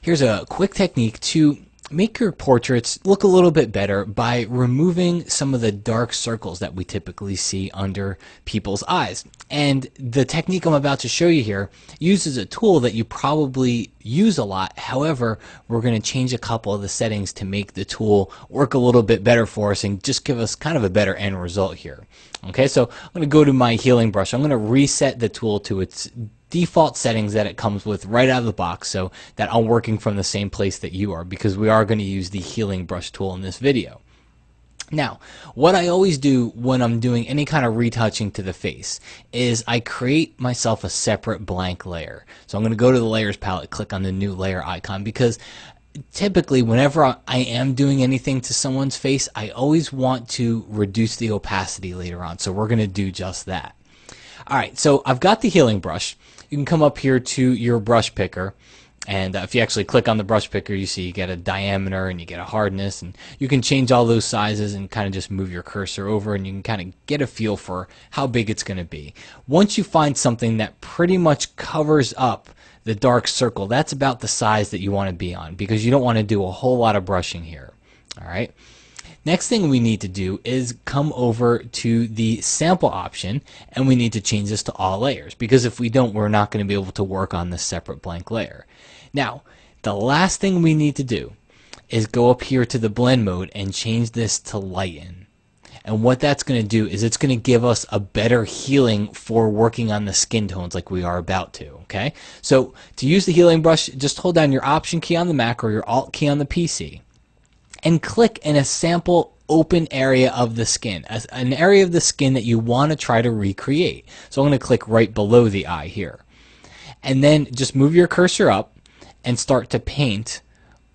Here's a quick technique to make your portraits look a little bit better by removing some of the dark circles that we typically see under people's eyes. And the technique I'm about to show you here uses a tool that you probably use a lot. However, we're going to change a couple of the settings to make the tool work a little bit better for us and just give us kind of a better end result here. Okay, so I'm going to go to my healing brush. I'm going to reset the tool to its default settings that it comes with right out of the box so that I'm working from the same place that you are, because we are going to use the healing brush tool in this video. Now, what I always do when I'm doing any kind of retouching to the face is I create myself a separate blank layer. So I'm going to go to the layers palette, click on the new layer icon, because typically whenever I am doing anything to someone's face, I always want to reduce the opacity later on. So we're going to do just that. Alright, so I've got the healing brush. You can come up here to your brush picker, and if you actually click on the brush picker, you see you get a diameter and you get a hardness, and you can change all those sizes and kind of just move your cursor over, and you can kind of get a feel for how big it's going to be. Once you find something that pretty much covers up the dark circle, that's about the size that you want to be on, because you don't want to do a whole lot of brushing here. Alright. Next thing we need to do is come over to the sample option, and we need to change this to all layers, because if we don't, we're not going to be able to work on this separate blank layer. Now, the last thing we need to do is go up here to the blend mode and change this to lighten. And what that's going to do is it's going to give us a better healing for working on the skin tones like we are about to. Okay, so to use the healing brush, just hold down your Option key on the Mac or your Alt key on the PC, and click in a sample open area of the skin, an area of the skin that you want to try to recreate. So I'm going to click right below the eye here. And then just move your cursor up and start to paint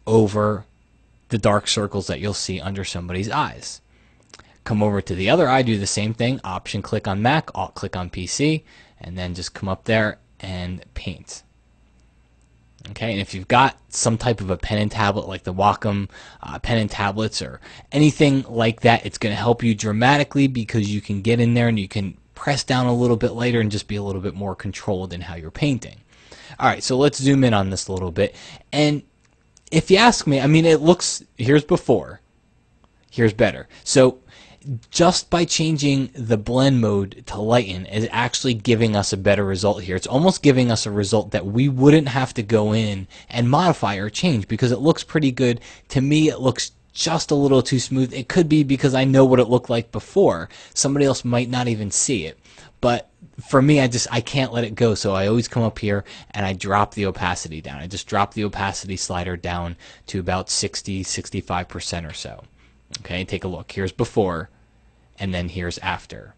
over the dark circles that you'll see under somebody's eyes. Come over to the other eye, do the same thing, Option click on Mac, Alt click on PC, and then just come up there and paint. Okay, and if you've got some type of a pen and tablet like the Wacom pen and tablets or anything like that, it's going to help you dramatically, because you can get in there and you can press down a little bit later and just be a little bit more controlled in how you're painting. Alright, so let's zoom in on this a little bit. And if you ask me, I mean, it looks, here's before, here's better. So just by changing the blend mode to lighten is actually giving us a better result here. It's almost giving us a result that we wouldn't have to go in and modify or change, because it looks pretty good. To me, it looks just a little too smooth. It could be because I know what it looked like before. Somebody else might not even see it. But for me, I can't let it go. So I always come up here and I drop the opacity down. I just drop the opacity slider down to about 60-65% or so. Okay, take a look. Here's before, and then here's after.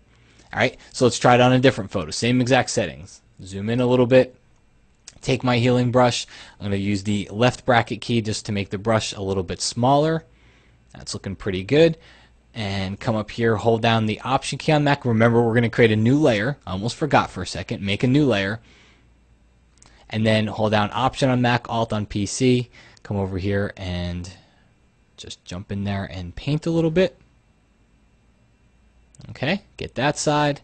Alright, so let's try it on a different photo. Same exact settings. Zoom in a little bit. Take my healing brush. I'm going to use the left bracket key just to make the brush a little bit smaller. That's looking pretty good. And come up here, hold down the Option key on Mac. Remember, we're going to create a new layer. I almost forgot for a second. Make a new layer. And then hold down Option on Mac, Alt on PC. Come over here and just jump in there and paint a little bit. Okay, get that side.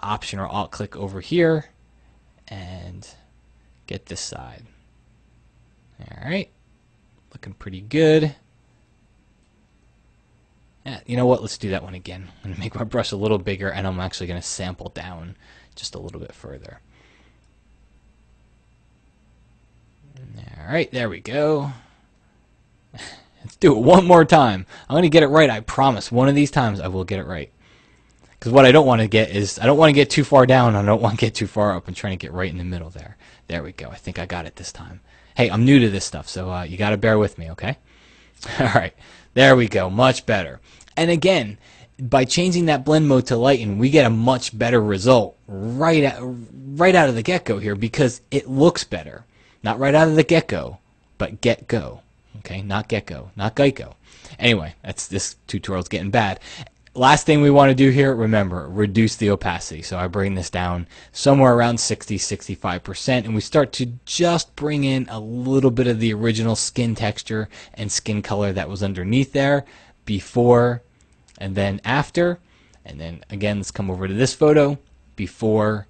Option or Alt click over here and get this side. Alright, looking pretty good. Yeah, you know what, let's do that one again. I'm going to make my brush a little bigger, and I'm actually going to sample down just a little bit further. Alright, there we go. Let's do it one more time. I'm going to get it right, I promise. One of these times I will get it right. Because what I don't want to get is, I don't want to get too far down, I don't want to get too far up. I'm trying to get right in the middle there. There we go. I think I got it this time. Hey, I'm new to this stuff, so you got to bear with me, okay? Alright, there we go. Much better. And again, by changing that blend mode to lighten, we get a much better result right out of the get-go here, because it looks better. Not right out of the get-go, but get-go. Okay, not get-go, not Geico. Anyway, this tutorial's getting bad. Last thing we want to do here, remember, reduce the opacity. So I bring this down somewhere around 60-65%, and we start to just bring in a little bit of the original skin texture and skin color that was underneath there, before and then after. And then again, let's come over to this photo, before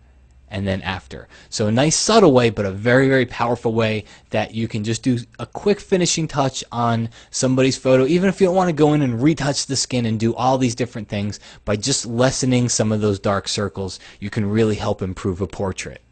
and then after. So a nice subtle way, but a very, very powerful way that you can just do a quick finishing touch on somebody's photo, even if you don't want to go in and retouch the skin and do all these different things. By just lessening some of those dark circles, you can really help improve a portrait.